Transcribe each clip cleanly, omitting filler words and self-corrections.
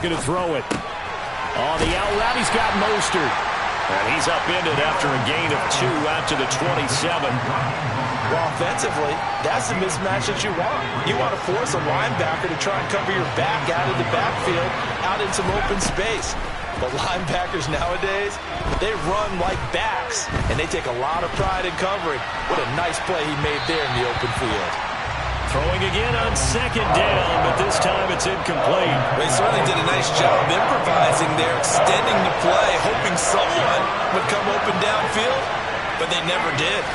Going to throw it. On the out route, he's got Mostert. And he's upended after a gain of 2 out to the 27. Well, offensively, that's the mismatch that you want. You want to force a linebacker to try and cover your back out of the backfield, out in some open space. But linebackers nowadays, they run like backs, and they take a lot of pride in covering. What a nice play he made there in the open field. Throwing again on 2nd down, but this time it's incomplete. They certainly did a nice job improvising there, extending the play, hoping someone would come open downfield, but they never did.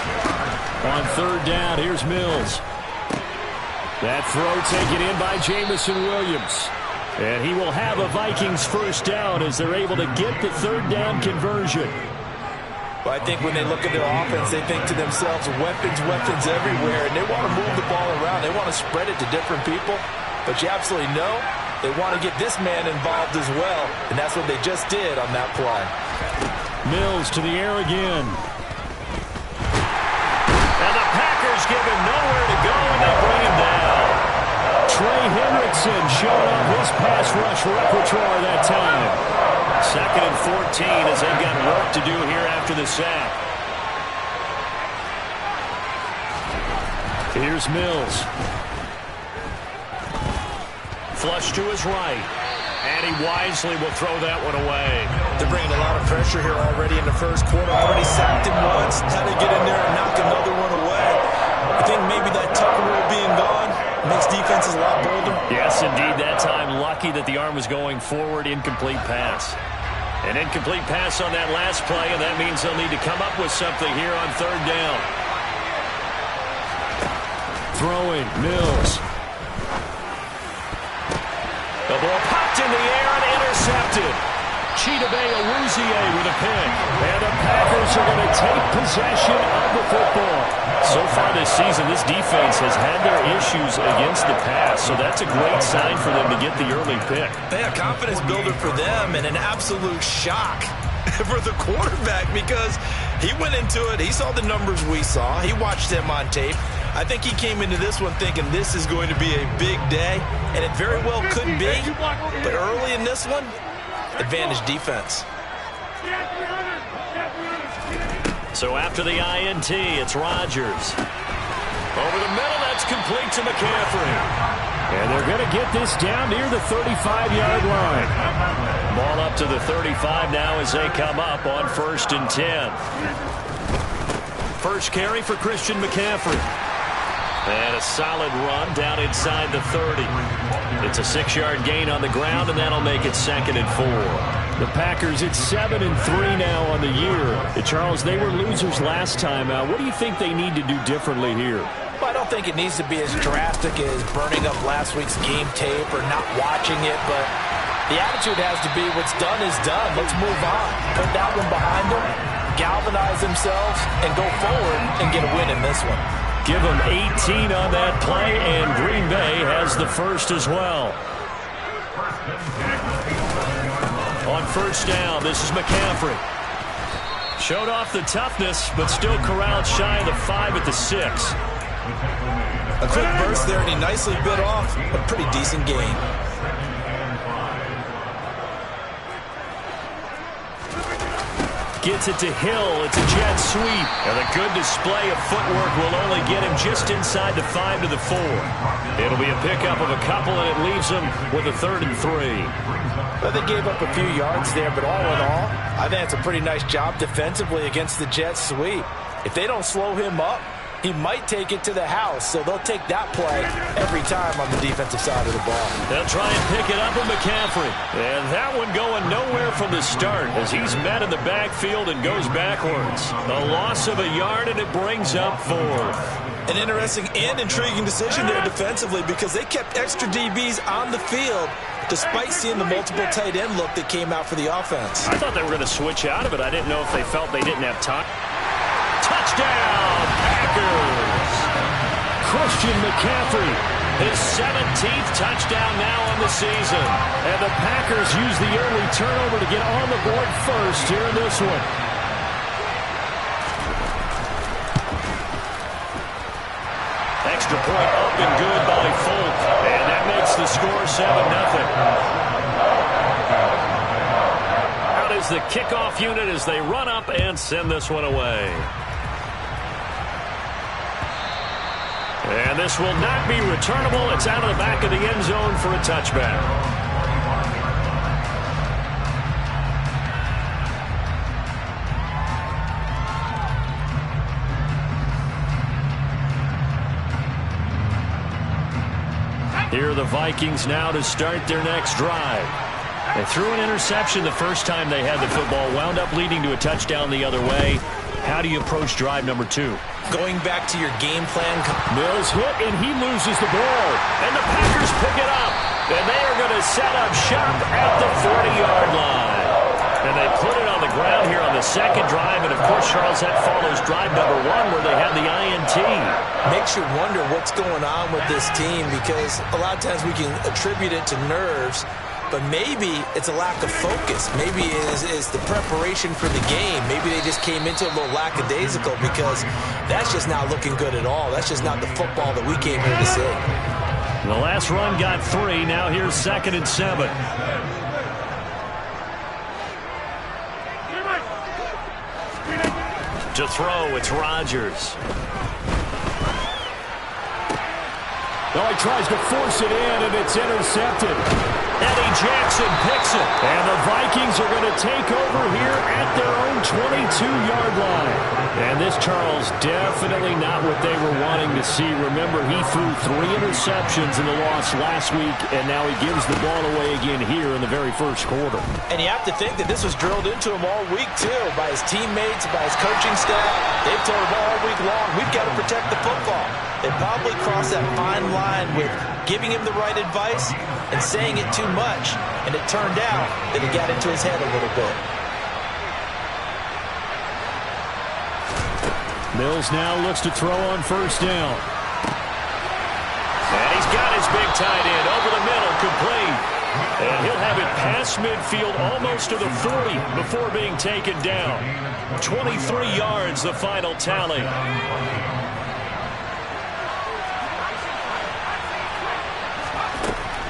On 3rd down, here's Mills. That throw taken in by Jamison Williams. And he will have a Vikings 1st down as they're able to get the 3rd down conversion. Well, I think when they look at their offense, they think to themselves, weapons, weapons everywhere, and they want to move the ball around. They want to spread it to different people, but you absolutely know they want to get this man involved as well, and that's what they just did on that play. Mills to the air again. And the Packers give him nowhere to go, and they bring him down. Trey Hendrickson showing off his pass rush repertoire that time. 2nd and 14 as they've got work to do here after the sack. Here's Mills. Flush to his right. And he wisely will throw that one away. They're bringing a lot of pressure here already in the 1st quarter. Already sacked him once. Had to get in there and knock another one away. I think maybe that Tucker rule being gone makes defenses a lot bolder. Yes, indeed. That time, lucky that the arm was going forward. Incomplete pass. An incomplete pass on that last play, and that means they'll need to come up with something here on 3rd down. Throwing, Mills. The ball popped in the air and intercepted. Chidobe Awuzie with a pick. And the Packers are going to take possession of the football. So far this season, this defense has had their issues against the pass, so that's a great sign for them to get the early pick. A confidence builder for them and an absolute shock for the quarterback because he went into it. He saw the numbers we saw. He watched them on tape. I think he came into this one thinking this is going to be a big day, and it very well could be. But early in this one, advantage defense. So after the INT, it's Rodgers. Over the middle, that's complete to McCaffrey. And they're going to get this down near the 35-yard line. Ball up to the 35 now as they come up on 1st and 10. First carry for Christian McCaffrey. And a solid run down inside the 30. It's a 6-yard gain on the ground, and that'll make it 2nd and 4. The Packers, it's 7-3 now on the year. Charles, they were losers last time out. What do you think they need to do differently here? Well, I don't think it needs to be as drastic as burning up last week's game tape or not watching it, but the attitude has to be what's done is done. Let's move on. Put that one behind them, galvanize themselves, and go forward and get a win in this one. Give them 18 on that play, and Green Bay has the first as well. On 1st down, this is McCaffrey. Showed off the toughness, but still corralled shy of the 5 at the 6. A quick burst there, and he nicely bit off a pretty decent gain. Gets it to Hill. It's a jet sweep. And a good display of footwork will only get him just inside the 5 to the 4. It'll be a pickup of a couple, and it leaves him with a 3rd and 3. Well, they gave up a few yards there, but all in all, I think it's a pretty nice job defensively against the jet sweep. If they don't slow him up, he might take it to the house, so they'll take that play every time on the defensive side of the ball. They'll try and pick it up with McCaffrey. And that one going nowhere from the start as he's met in the backfield and goes backwards. A loss of a yard, and it brings up 4th. An interesting and intriguing decision there defensively because they kept extra DBs on the field despite seeing the multiple tight end look that came out for the offense. I thought they were going to switch out of it. I didn't know if they felt they didn't have time. Touchdown, Packers! Christian McCaffrey, his 17th touchdown now on the season. And the Packers use the early turnover to get on the board first here in this one. Extra point up and good by Folk. And that makes the score 7-0. is the kickoff unit as they run up and send this one away. And this will not be returnable. It's out of the back of the end zone for a touchback. Here are the Vikings now to start their next drive. They threw an interception the first time they had the football, wound up leading to a touchdown the other way. How do you approach drive number 2? Going back to your game plan. Mills hit, and he loses the ball. And the Packers pick it up. And they are going to set up shop at the 40-yard line. And they put it on the ground here on the second drive. And, of course, Charles, that follows drive number 1 where they had the INT. Makes you wonder what's going on with this team because a lot of times we can attribute it to nerves, but maybe it's a lack of focus. Maybe it's the preparation for the game. Maybe they just came into it a little lackadaisical because that's just not looking good at all. That's just not the football that we came here to see. The last run got 3. Now here's 2nd and 7. To throw, it's Rodgers. Oh, he tries to force it in, and it's intercepted. Eddie Jackson picks it. And the Vikings are going to take over here at their own 22-yard line. And this, Charles, definitely not what they were wanting to see. Remember, he threw 3 interceptions in the loss last week, and now he gives the ball away again here in the very first quarter. And you have to think that this was drilled into him all week, too, by his teammates, by his coaching staff. They've told him all week long, we've got to protect the football. They probably crossed that fine line with giving him the right advice and saying it too much. And it turned out that it got into his head a little bit. Mills now looks to throw on first down. And he's got his big tight end over the middle, complete. And he'll have it past midfield almost to the 40 before being taken down. 23 yards, the final tally.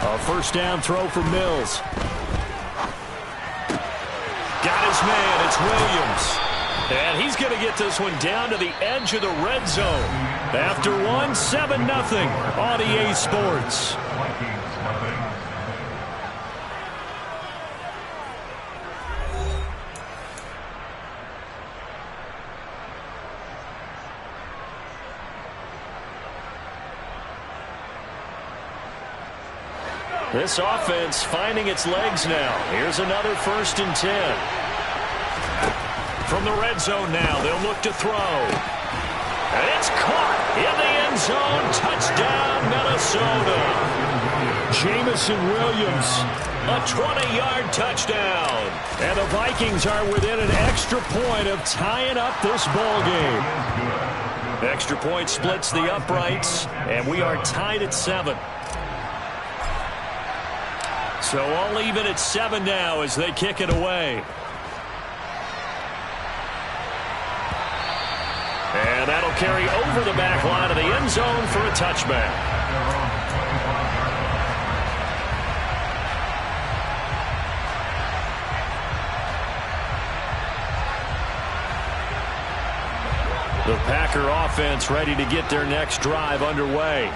A first down throw for Mills. Got his man, it's Williams. And he's going to get this one down to the edge of the red zone. After 7-0 on EA Sports. This offense finding its legs now. Here's another 1st and 10. From the red zone now, they'll look to throw. And it's caught in the end zone. Touchdown, Minnesota. Jamison Williams. A 20-yard touchdown. And the Vikings are within an extra point of tying up this ball game. Extra point splits the uprights, and we are tied at 7. So all even at 7 now as they kick it away. And that'll carry over the back line of the end zone for a touchback. The Packer offense ready to get their next drive underway.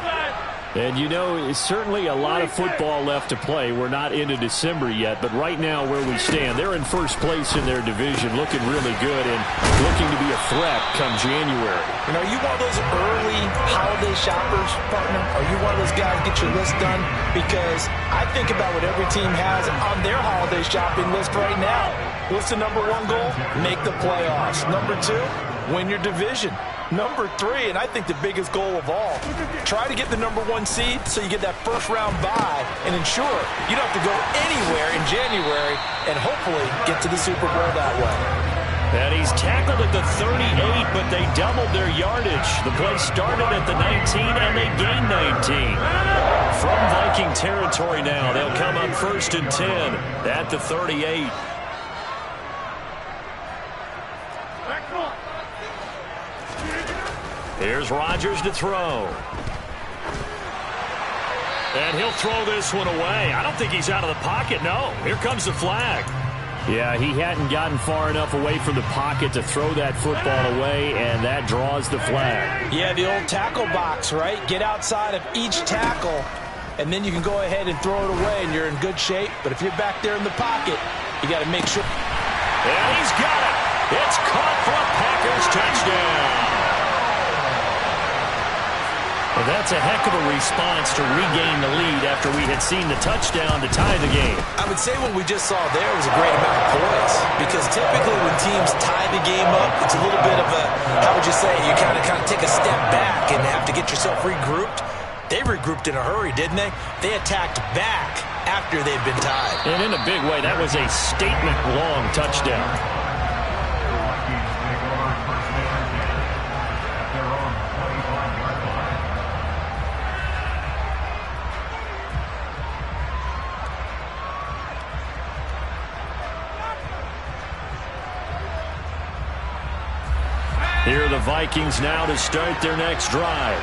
And, you know, it's certainly a lot of football left to play. We're not into December yet, but right now where we stand, they're in first place in their division, looking really good and looking to be a threat come January. You know, are you one of those early holiday shoppers, partner? Are you one of those guys get your list done? Because I think about what every team has on their holiday shopping list right now. What's the number 1 goal? Make the playoffs. Number 2, win your division. Number 3, and I think the biggest goal of all, try to get the number 1 seed so you get that first-round bye and ensure you don't have to go anywhere in January and hopefully get to the Super Bowl that way. And he's tackled at the 38, but they doubled their yardage. The play started at the 19, and they gained 19. From Viking territory now, they'll come up 1st and 10 at the 38. Here's Rodgers to throw. And he'll throw this one away. I don't think he's out of the pocket, no. Here comes the flag. Yeah, he hadn't gotten far enough away from the pocket to throw that football away, and that draws the flag. Yeah, the old tackle box, right? Get outside of each tackle, and then you can go ahead and throw it away, and you're in good shape. But if you're back there in the pocket, you got to make sure. And he's got it. It's caught for a Packers touchdown. Well, that's a heck of a response to regain the lead after we had seen the touchdown to tie the game. I would say what we just saw there was a great amount of poise, because typically when teams tie the game up, it's a little bit of a, how would you say, you kind of take a step back and have to get yourself regrouped. They regrouped in a hurry, didn't they? They attacked back after they'd been tied. And in a big way, that was a statement-long touchdown. Here are the Vikings now to start their next drive.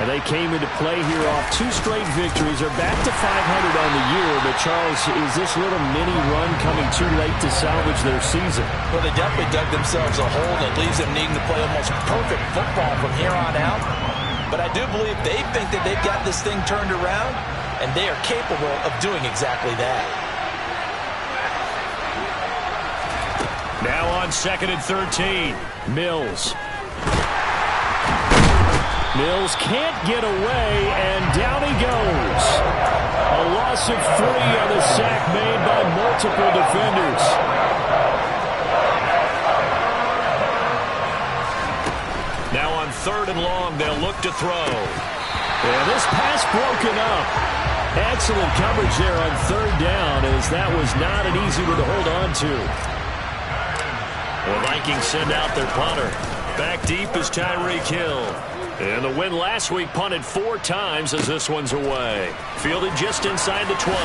And they came into play here off 2 straight victories. They're back to 500 on the year. But, Charles, is this little mini run coming too late to salvage their season? Well, they definitely dug themselves a hole that leaves them needing to play almost perfect football from here on out. But I do believe they think that they've got this thing turned around, and they are capable of doing exactly that. Now on 2nd and 13, Mills. Mills can't get away, and down he goes. A loss of 3 on the sack made by multiple defenders. Now on 3rd and long, they'll look to throw. Yeah, this pass broken up. Excellent coverage there on 3rd down, as that was not an easy one to hold on to. The Vikings send out their punter. Back deep is Tyreek Hill. And the win last week punted 4 times as this one's away. Fielded just inside the 20.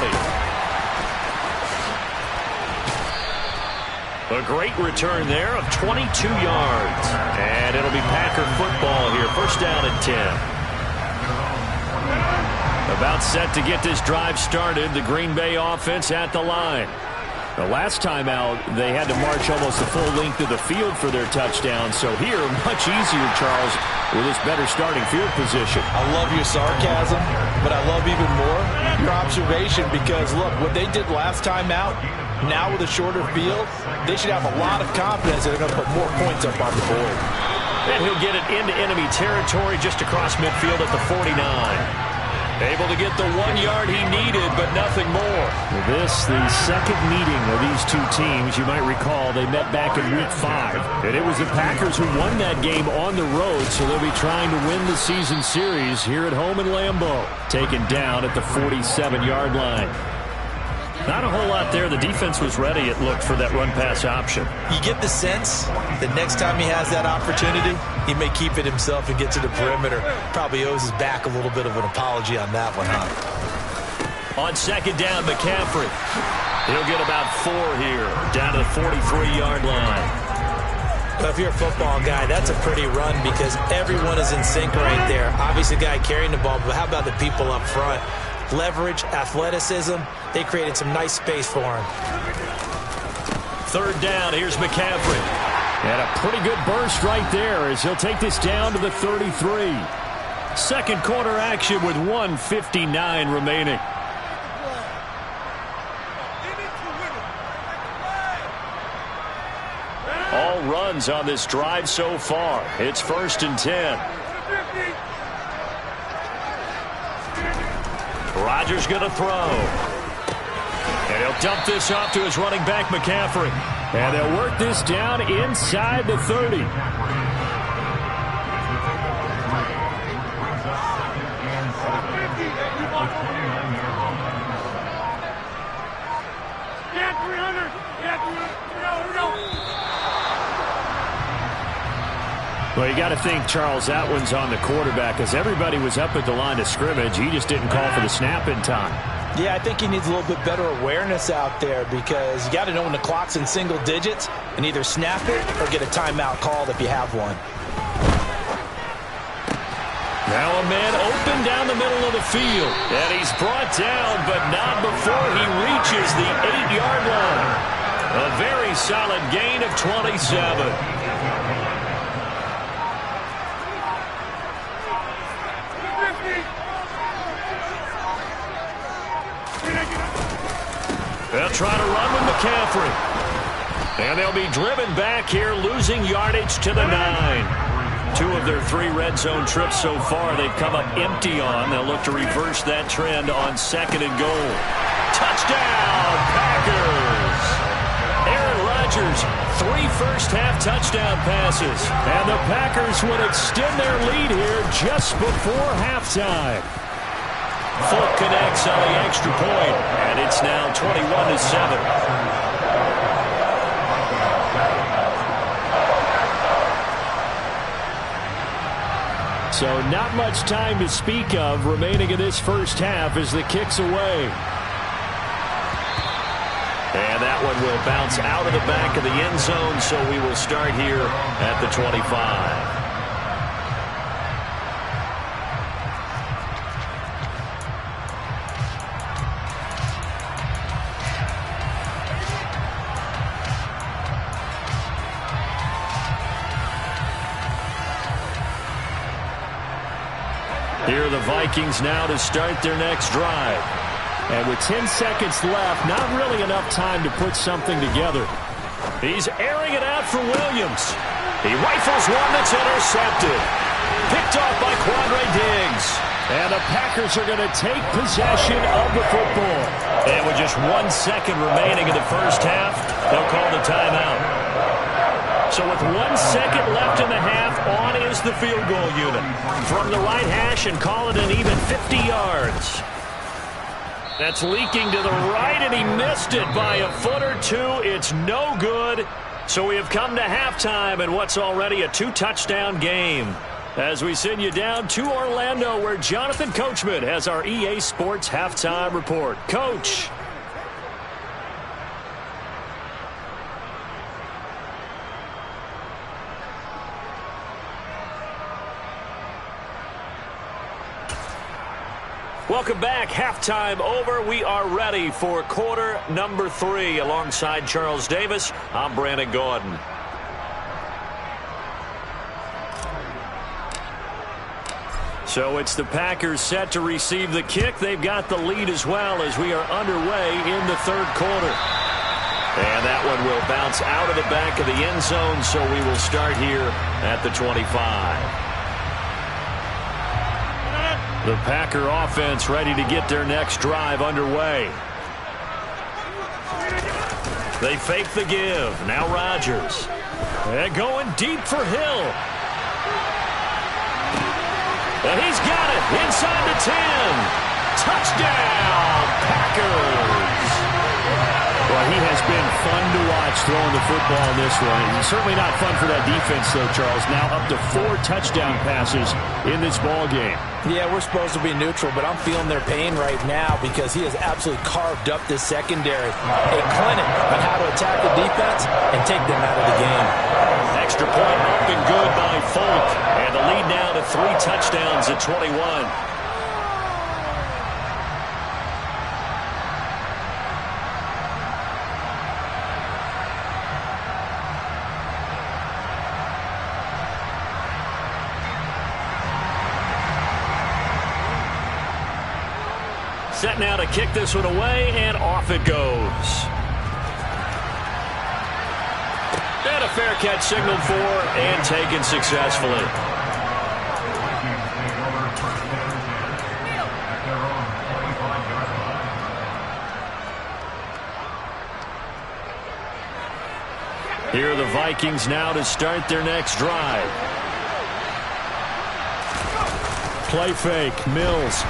A great return there of 22 yards. And it'll be Packer football here. 1st down and 10. About set to get this drive started. The Green Bay offense at the line. The last time out, they had to march almost the full length of the field for their touchdown. So here, much easier, Charles, with this better starting field position. I love your sarcasm, but I love even more your observation, because, look, what they did last time out, now with a shorter field, they should have a lot of confidence that they're going to put more points up on the board. And he'll get it into enemy territory just across midfield at the 49. Able to get the 1 yard he needed, but nothing more. This, the second meeting of these 2 teams. You might recall they met back in week 5. And it was the Packers who won that game on the road, so they'll be trying to win the season series here at home in Lambeau. Taken down at the 47-yard line. Not a whole lot there. The defense was ready, it looked, for that run-pass option. You get the sense that next time he has that opportunity, he may keep it himself and get to the perimeter. Probably owes his back a little bit of an apology on that one, huh? On 2nd down, McCaffrey. He'll get about 4 here, down to the 43-yard line. Well, if you're a football guy, that's a pretty run, because everyone is in sync right there. Obviously, the guy carrying the ball, but how about the people up front? Leverage, athleticism, they created some nice space for him. 3rd down, here's McCaffrey. And a pretty good burst right there as he'll take this down to the 33. 2nd quarter action with 1:59 remaining. All runs on this drive so far. It's 1st and 10. Rodgers going to throw. And he'll dump this off to his running back, McCaffrey. And they'll work this down inside the 30. Well, you got to think, Charles, that one's on the quarterback, as everybody was up at the line of scrimmage. He just didn't call for the snap in time. Yeah, I think he needs a little bit better awareness out there, because you got to know when the clock's in single digits and either snap it or get a timeout called if you have one. Now a man open down the middle of the field. And he's brought down, but not before he reaches the 8-yard line. solid gain of 27. They'll try to run with McCaffrey. And they'll be driven back here, losing yardage to the 9. 2 of their 3 red zone trips so far they've come up empty on. They'll look to reverse that trend on 2nd and goal. Touchdown, Packers! Aaron Rodgers, 3 first-half touchdown passes. And the Packers would extend their lead here just before halftime. Folk connects on the extra point, and it's now 21-7. So not much time to speak of remaining in this first half as the kick's away. And that one will bounce out of the back of the end zone, so we will start here at the 25. Here are the Vikings now to start their next drive. And with 10 seconds left, not really enough time to put something together. He's airing it out for Williams. He rifles one that's intercepted. Picked off by Quandre Diggs. And the Packers are going to take possession of the football. And with just 1 second remaining in the first half, they'll call the timeout. So with 1 second left in the half, on is the field goal unit. From the right hash and call it an even 50 yards. That's leaking to the right, and he missed it by a foot or 2. It's no good. So we have come to halftime in what's already a 2-touchdown game. As we send you down to Orlando, where Jonathan Coachman has our EA Sports halftime report. Coach. Welcome back. Halftime over. We are ready for quarter number 3. Alongside Charles Davis, I'm Brandon Gordon. So it's the Packers set to receive the kick. They've got the lead as well as we are underway in the 3rd quarter. And that one will bounce out of the back of the end zone, so we will start here at the 25. The Packer offense ready to get their next drive underway. They fake the give. Now Rodgers. They're going deep for Hill. And he's got it inside the 10. Touchdown, Packers. Well, he has been fun to watch throwing the football in this one. He's certainly not fun for that defense, though, Charles. Now up to 4 touchdown passes in this ball game. Yeah, we're supposed to be neutral, but I'm feeling their pain right now because he has absolutely carved up this secondary. A clinic on how to attack the defense and take them out of the game. Extra point up and good by Folk. And the lead now to 3 touchdowns at 21. Set now to kick this one away, and off it goes. And a fair catch signaled for and taken successfully. Here are the Vikings now to start their next drive. Play fake, Mills.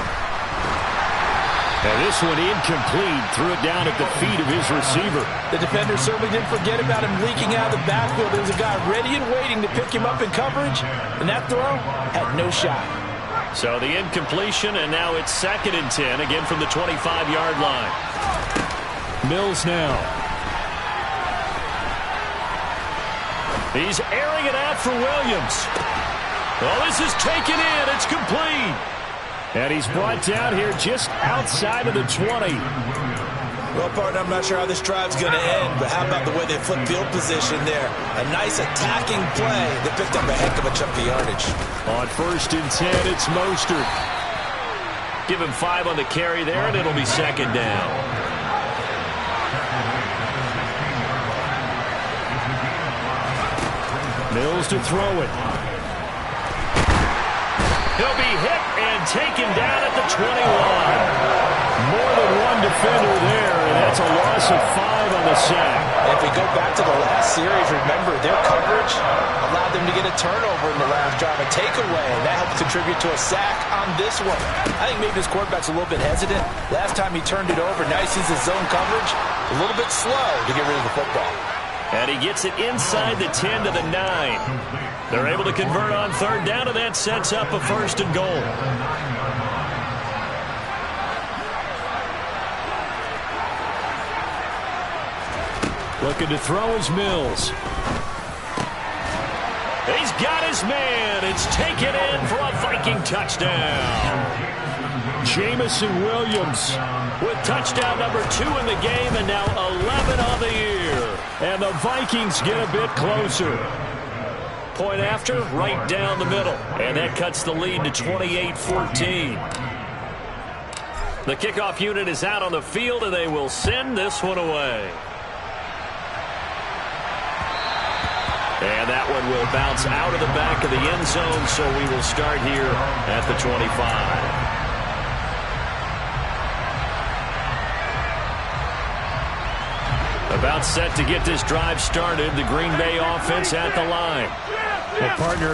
And this one incomplete. Threw it down at the feet of his receiver. The defender certainly didn't forget about him leaking out of the backfield. There was a guy ready and waiting to pick him up in coverage, and that throw had no shot. So the incompletion, and now it's 2nd and 10, again from the 25-yard line. Mills now. He's airing it out for Williams. Oh, this is taken in. It's complete. And he's brought down here just outside of the 20. Well, partner, I'm not sure how this drive's going to end, but how about the way they flip field position there? A nice attacking play that picked up a heck of a chunk of yardage. On 1st and 10, it's Mostert. Give him 5 on the carry there, and it'll be 2nd down. Mills to throw it. He'll be hit and taken down at the 21. More than one defender there, and that's a loss of 5 on the sack. If we go back to the last series, remember, their coverage allowed them to get a turnover in the last drive, a takeaway, and that helped contribute to a sack on this one. I think maybe this quarterback's a little bit hesitant. Last time he turned it over, now he sees his zone coverage, a little bit slow to get rid of the football. And he gets it inside the 10 to the 9. They're able to convert on 3rd down, and that sets up a 1st and goal. Looking to throw is Mills. He's got his man. It's taken in for a Viking touchdown. Jamison Williams with touchdown number 2 in the game, and now 11 on the year. And the Vikings get a bit closer. Point after, right down the middle. And that cuts the lead to 28-14. The kickoff unit is out on the field, and they will send this one away. And that one will bounce out of the back of the end zone, so we will start here at the 25. About set to get this drive started. The Green Bay offense at the line. Well, partner,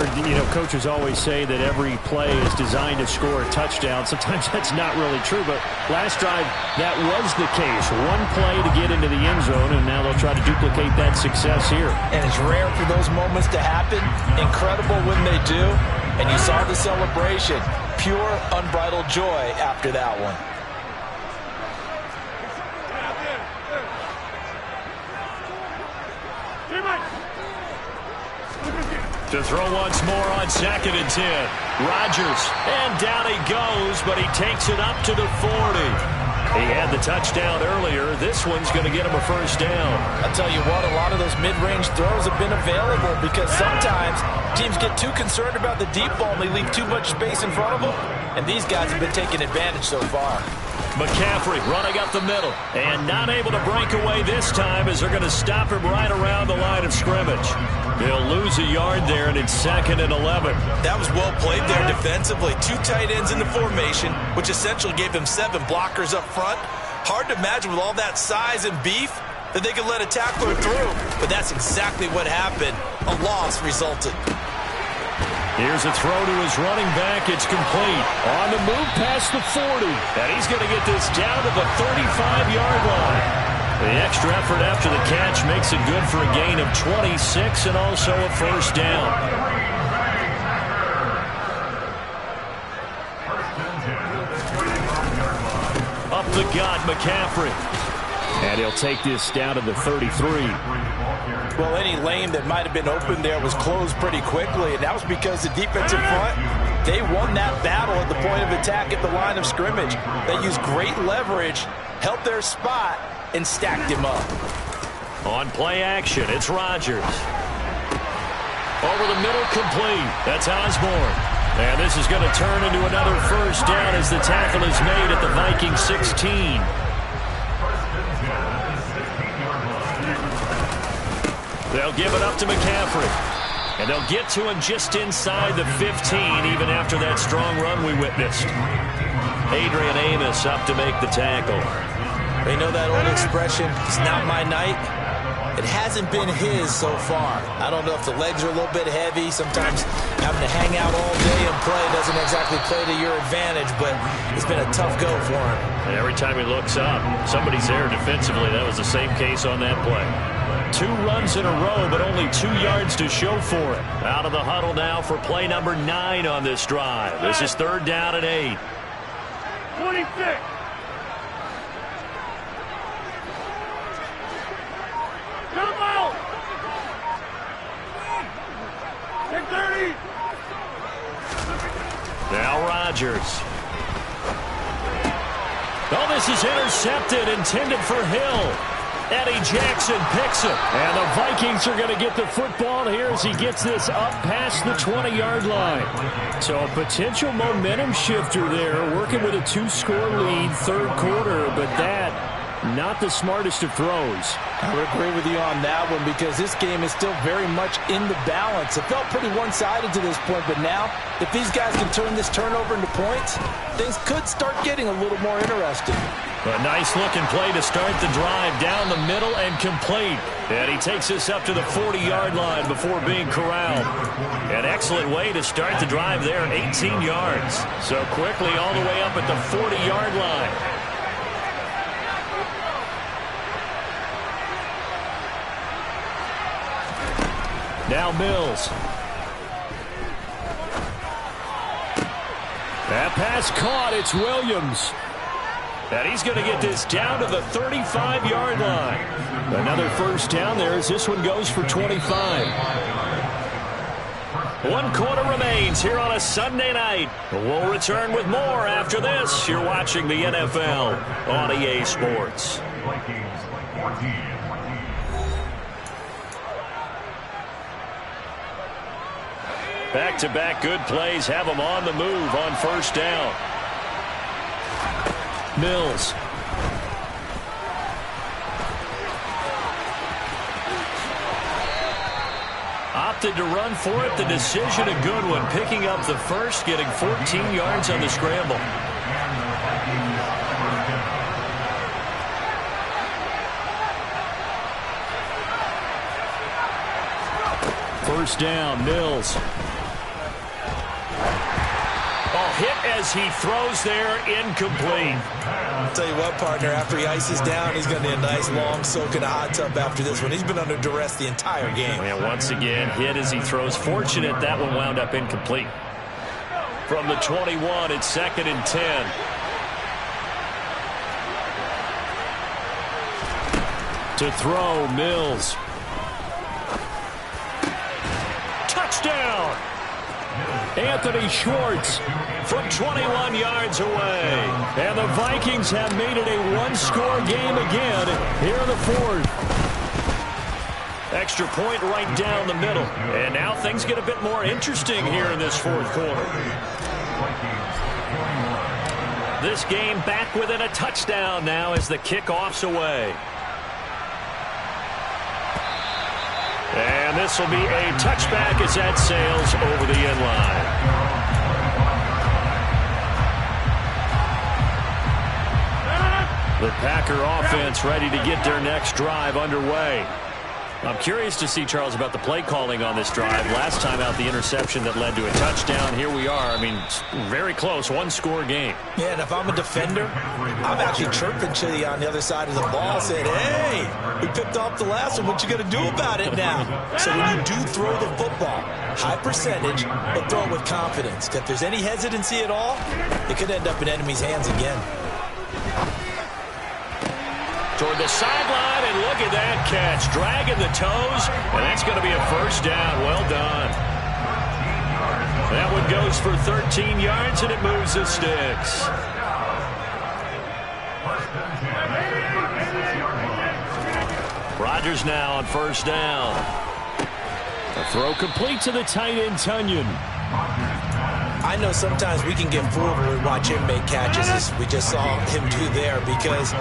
coaches always say that every play is designed to score a touchdown. Sometimes that's not really true, but last drive, that was the case. One play to get into the end zone, and now they'll try to duplicate that success here. And it's rare for those moments to happen. Incredible when they do. And you saw the celebration. Pure, unbridled joy after that one. To throw once more on 2nd and 10. Rodgers, and down he goes, but he takes it up to the 40. He had the touchdown earlier. This one's going to get him a 1st down. I'll tell you what, a lot of those mid-range throws have been available because sometimes teams get too concerned about the deep ball and they leave too much space in front of them, and these guys have been taking advantage so far. McCaffrey running up the middle and not able to break away this time as they're going to stop him right around the line of scrimmage. They'll lose a yard there, and it's 2nd and 11. That was well played there defensively. 2 tight ends in the formation, which essentially gave them 7 blockers up front. Hard to imagine with all that size and beef that they could let a tackler through, but that's exactly what happened. A loss resulted. Here's a throw to his running back. It's complete. On the move past the 40. And he's going to get this down to the 35-yard line. The extra effort after the catch makes it good for a gain of 26 and also a 1st down. Up the gut, McCaffrey. And he'll take this down to the 33. Well, any lane that might have been open there was closed pretty quickly, and that was because the defensive front, they won that battle at the point of attack at the line of scrimmage. They used great leverage, held their spot, and stacked him up. On play action, it's Rodgers. Over the middle, complete. That's Osborne. And this is going to turn into another 1st down as the tackle is made at the Viking 16. They'll give it up to McCaffrey. And they'll get to him just inside the 15, even after that strong run we witnessed. Adrian Amos up to make the tackle. They know that old expression, it's not my night. It hasn't been his so far. I don't know if the legs are a little bit heavy. Sometimes having to hang out all day and play doesn't exactly play to your advantage, but it's been a tough go for him. And every time he looks up, somebody's there defensively. That was the same case on that play. 2 runs in a row, but only 2 yards to show for it. Out of the huddle now for play number 9 on this drive. This is 3rd down and 8. 26. Come out. 6:30. Now Rodgers. Oh, this This is intercepted, intended for Hill. Eddie Jackson picks it. And the Vikings are going to get the football here as he gets this up past the 20-yard line. So a potential momentum shifter there, working with a 2-score lead, third quarter, but that not the smartest of throws. I would agree with you on that one because this game is still very much in the balance. It felt pretty one-sided to this point, but now if these guys can turn this turnover into points, things could start getting a little more interesting. A nice-looking play to start the drive down the middle and complete. And he takes this up to the 40-yard line before being corralled. An excellent way to start the drive there, 18 yards. So quickly all the way up at the 40-yard line. Now Mills. That pass caught. It's Williams. And he's going to get this down to the 35-yard line. Another first down there as this one goes for 25. 1 quarter remains here on a Sunday night. We'll return with more after this. You're watching the NFL on EA Sports. Back-to-back good plays have them on the move on first down. Mills. Opted to run for it. The decision a good one. Picking up the first, getting 14 yards on the scramble. First down, Mills. Hit as he throws there, incomplete. I'll tell you what, partner, after he ices down, he's going to need a nice long soak in a hot tub after this one. He's been under duress the entire game. And once again, hit as he throws. Fortunate that one wound up incomplete. From the 21, it's 2nd and 10. To throw, Mills. Touchdown! Anthony Schwartz from 21 yards away. And the Vikings have made it a one-score game again here in the fourth. Extra point right down the middle. And now things get a bit more interesting here in this fourth quarter. This game back within a touchdown now as the kickoff's away. And this will be a touchback as that sails over the end line. The Packer offense ready to get their next drive underway. I'm curious to see, Charles, about the play calling on this drive. Last time out, the interception that led to a touchdown. Here we are. I mean, very close, one-score game. Yeah, and if I'm a defender, I'm actually chirping to you on the other side of the ball, saying, hey, we picked off the last one. What you going to do about it now? So when you do throw the football, high percentage, but throw it with confidence. If there's any hesitancy at all, it could end up in enemy's hands again. Toward the sideline, and look at that catch. Dragging the toes, and that's going to be a first down. Well done. That one goes for 13 yards, and it moves the sticks. Rodgers now on first down. A throw complete to the tight end, Tunyon. I know sometimes we can get fooled when we watch him make catches, as we just saw him do there, because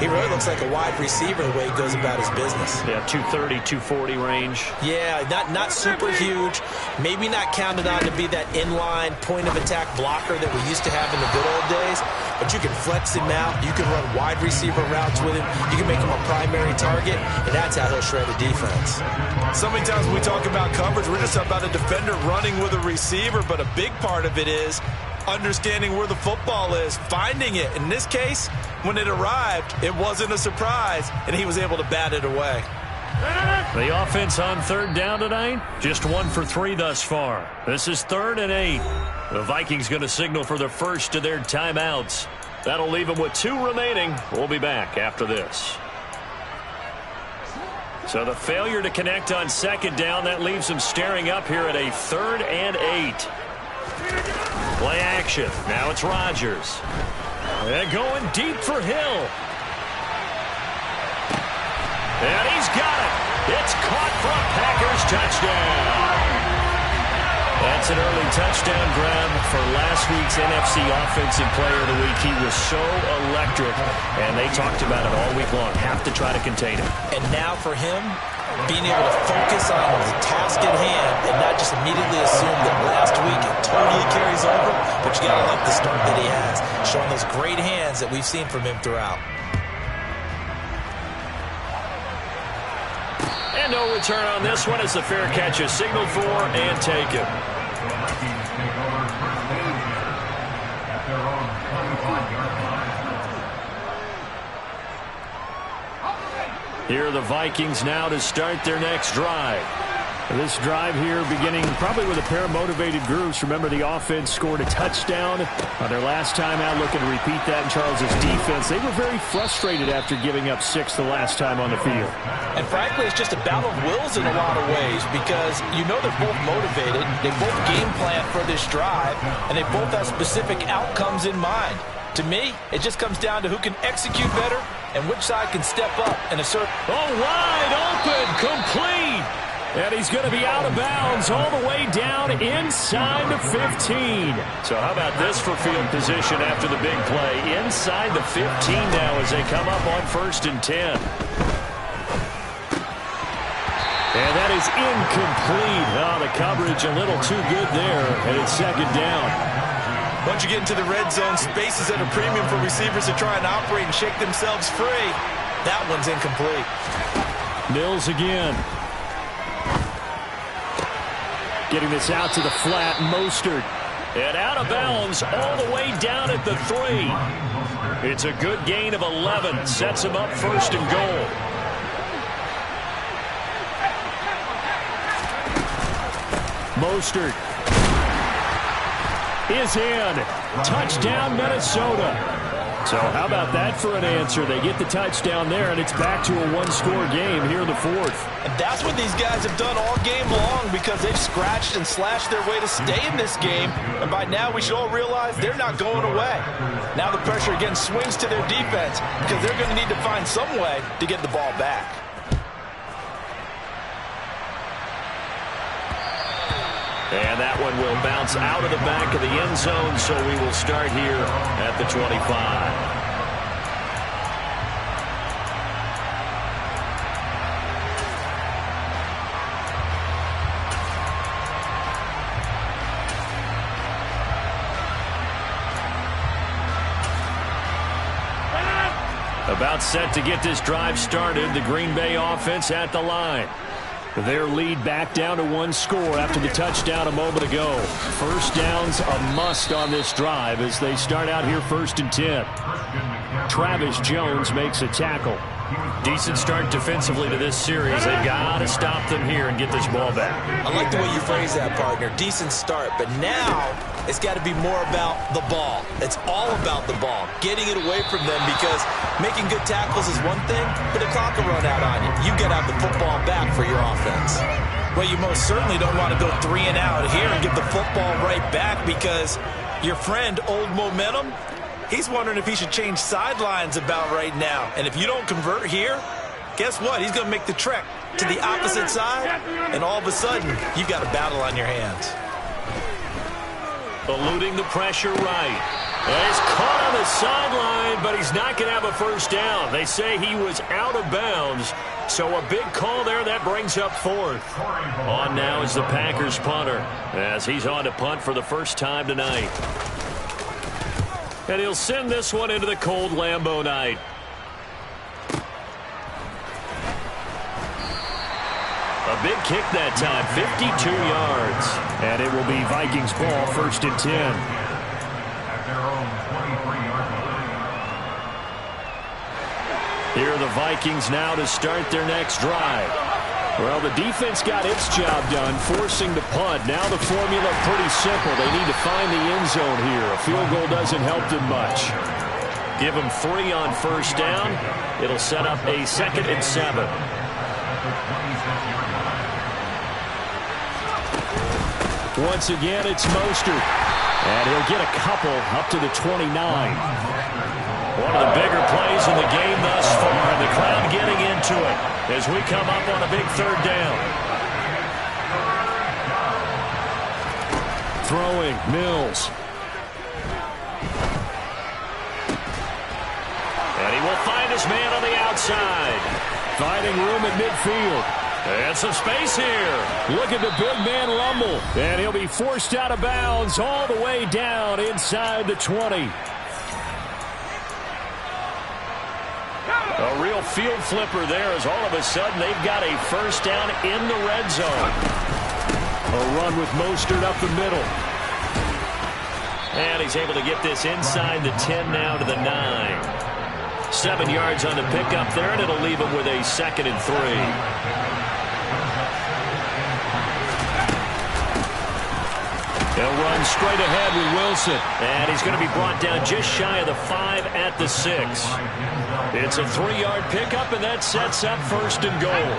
he really looks like a wide receiver the way he goes about his business. Yeah, 230, 240 range. Yeah, not super huge. Maybe not counted on to be that inline point-of-attack blocker that we used to have in the good old days, but you can flex him out. You can run wide receiver routes with him. You can make him a primary target, and that's how he'll shred a defense. So many times when we talk about coverage, we're just about a defender running with a receiver, but a big part of it is understanding where the football is, finding it. In this case, when it arrived, it wasn't a surprise, and he was able to bat it away. The offense on third down tonight, just 1 for 3 thus far. This is 3rd and 8. The Vikings going to signal for the first of their timeouts. That'll leave them with 2 remaining. We'll be back after this. So the failure to connect on second down, that leaves them staring up here at a 3rd and 8. Play action. Now it's Rodgers. And going deep for Hill. And he's got it. It's caught for a Packers touchdown. That's an early touchdown grab for last week's NFC Offensive Player of the Week. He was so electric, and they talked about it all week long. Have to try to contain him. And now for him, being able to focus on the task at hand and not just immediately assume that last week it totally carries over, but you got to love the start that he has, showing those great hands that we've seen from him throughout. And no return on this one as the fair catch is signaled for and taken. Here are the Vikings now to start their next drive. This drive here beginning probably with a pair of motivated groups. Remember, the offense scored a touchdown on their last time out, looking to repeat that in Charles's defense. They were very frustrated after giving up 6 the last time on the field. And frankly, it's just a battle of wills in a lot of ways because you know they're both motivated. They both game plan for this drive, and they both have specific outcomes in mind. To me, it just comes down to who can execute better and which side can step up and assert. Oh, wide open, complete. And he's going to be out of bounds all the way down inside the 15. So how about this for field position after the big play? Inside the 15 now as they come up on 1st and 10. And that is incomplete. Oh, the coverage a little too good there, and it's 2nd down. Once you get into the red zone, space is at a premium for receivers to try and operate and shake themselves free. That one's incomplete. Mills again. Getting this out to the flat, Mostert. And out of bounds all the way down at the 3. It's a good gain of 11. Sets him up 1st and goal. Mostert is in. Touchdown, Minnesota. So how about that for an answer? They get the touchdown there, and it's back to a 1-score game here in the 4th. And that's what these guys have done all game long because they've scratched and slashed their way to stay in this game. And by now, we should all realize they're not going away. Now the pressure again swings to their defense because they're going to need to find some way to get the ball back. And that one will bounce out of the back of the end zone, so we will start here at the 25. About set to get this drive started, the Green Bay offense at the line. Their lead back down to 1 score after the touchdown a moment ago. 1st down's a must on this drive as they start out here 1st and 10. Travis Jones makes a tackle. Decent start defensively to this series. They've got to stop them here and get this ball back. I like the way you phrase that, partner. Decent start, but now it's got to be more about the ball. It's all about the ball, getting it away from them because making good tackles is one thing, but the clock will run out on you. You got to have the football back for your offense. Well, you most certainly don't want to go 3 and out here and give the football right back because your friend, Old Momentum, he's wondering if he should change sidelines about right now. And if you don't convert here, guess what? He's going to make the trek to the opposite side, and all of a sudden, you've got a battle on your hands. Eluding the pressure right. And he's caught on the sideline, but he's not going to have a 1st down. They say he was out of bounds, so a big call there. That brings up 4th. On now is the Packers punter as he's on to punt for the first time tonight. And he'll send this one into the cold Lambeau night. A big kick that time, 52 yards. And it will be Vikings ball, 1st and 10. Here are the Vikings now to start their next drive. Well, the defense got its job done, forcing the punt. Now the formula pretty simple. They need to find the end zone here. A field goal doesn't help them much. Give them 3 on 1st down. It'll set up a 2nd and 7. Once again, it's Mostert. And he'll get a couple up to the 29. One of the bigger plays in the game thus far, and the crowd getting into it as we come up on a big third down. Throwing, Mills. And he will find his man on the outside. Finding room at midfield. And some space here. Look at the big man rumble. And he'll be forced out of bounds all the way down inside the 20. A real field flipper there as all of a sudden they've got a first down in the red zone. A run with Mostert up the middle. And he's able to get this inside the 10 now to the 9. 7 yards on the pickup there, and it'll leave him with a 2nd and 3. He'll run straight ahead with Wilson. And he's going to be brought down just shy of the 5 at the 6. It's a 3-yard pickup, and that sets up 1st and goal.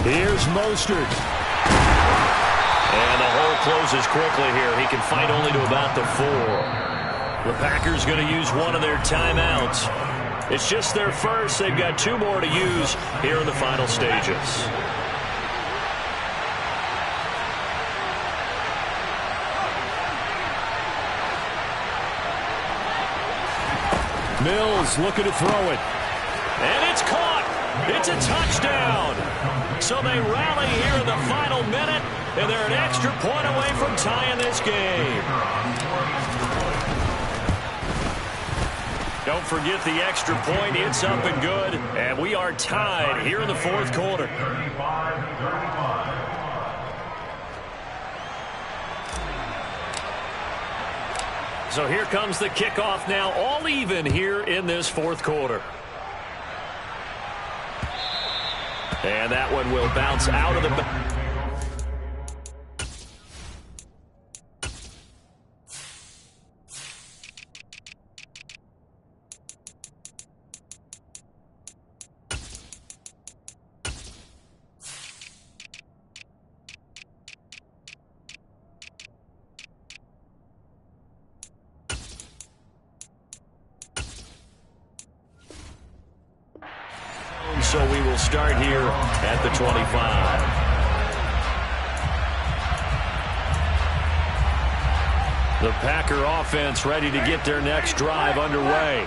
Here's Mostert. And the hole closes quickly here. He can fight only to about the 4. The Packers going to use one of their timeouts. It's just their first. They've got 2 more to use here in the final stages. Mills looking to throw it. And it's caught. It's a touchdown. So they rally here in the final minute, and they're an extra point away from tying this game. Don't forget the extra point. It's up and good, and we are tied here in the 4th quarter. So here comes the kickoff now, all even here in this 4th quarter. And that one will bounce out of the... So we will start here at the 25. The Packer offense ready to get their next drive underway.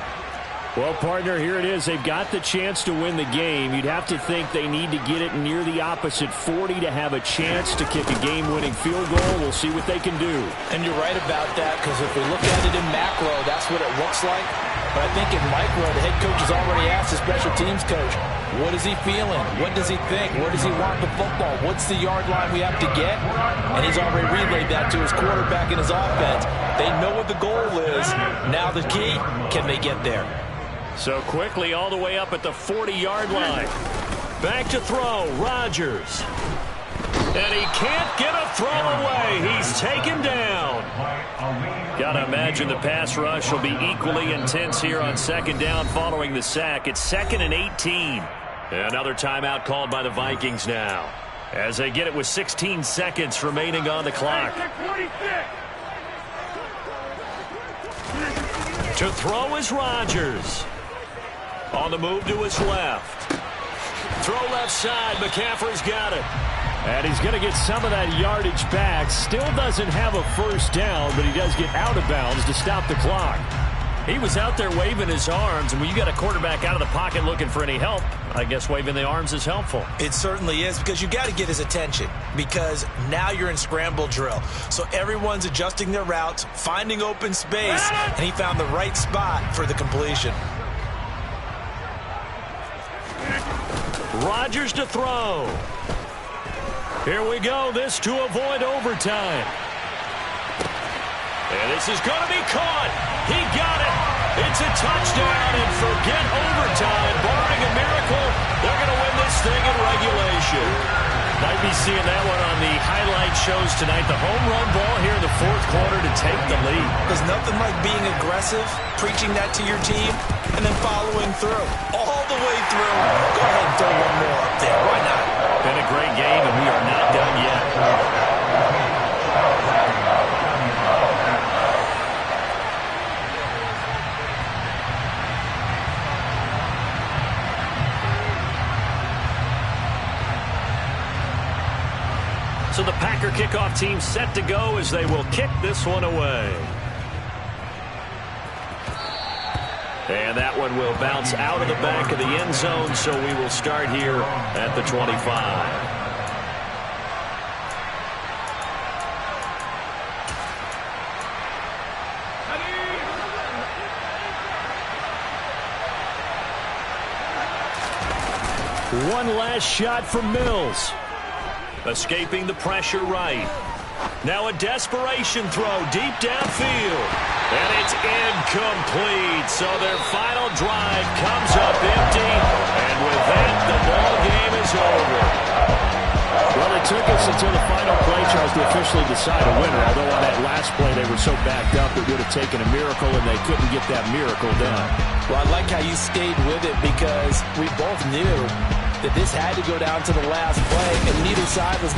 Well, partner, here it is. They've got the chance to win the game. You'd have to think they need to get it near the opposite 40 to have a chance to kick a game-winning field goal. We'll see what they can do. And you're right about that, because if we look at it in macro, that's what it looks like. But I think in micro, the head coach has already asked the special teams coach, what is he feeling? What does he think? Where does he want the football? What's the yard line we have to get? And he's already relayed that to his quarterback and his offense. They know what the goal is. Now the key, can they get there? So quickly all the way up at the 40-yard line. Back to throw, Rodgers. And he can't get a throw away. He's taken down. Got to imagine the pass rush will be equally intense here on 2nd down following the sack. It's 2nd and 18. Another timeout called by the Vikings now, as they get it with 16 seconds remaining on the clock. To throw is Rodgers. On the move to his left. Throw left side. McCaffrey's got it. And he's going to get some of that yardage back. Still doesn't have a first down, but he does get out of bounds to stop the clock. He was out there waving his arms, and when you got a quarterback out of the pocket looking for any help, I guess waving the arms is helpful. It certainly is, because you got to get his attention, because now you're in scramble drill. So everyone's adjusting their routes, finding open space, and he found the right spot for the completion. Rodgers to throw. Here we go. This to avoid overtime. And this is going to be caught. He got it. It's a touchdown, and forget overtime. Barring a miracle, they're going to win this thing in regulation. Might be seeing that one on the highlight shows tonight. The home run ball here in the fourth quarter to take the lead. There's nothing like being aggressive, preaching that to your team, and then following through. All the way through. Go ahead and throw one more up there. Why not? Been a great game, and we are not done yet. So the Packer kickoff team set to go as they will kick this one away. And that one will bounce out of the back of the end zone, so we will start here at the 25. One last shot from Mills. Escaping the pressure right. Now a desperation throw deep downfield. And it's incomplete. So their final drive comes up empty. And with that, the ball game is over. Well, it took us until the final play, Charles, to officially decide a winner. Although on that last play they were so backed up it would have taken a miracle, and they couldn't get that miracle done. Well, I like how you stayed with it because we both knew that this had to go down to the last play, and neither side was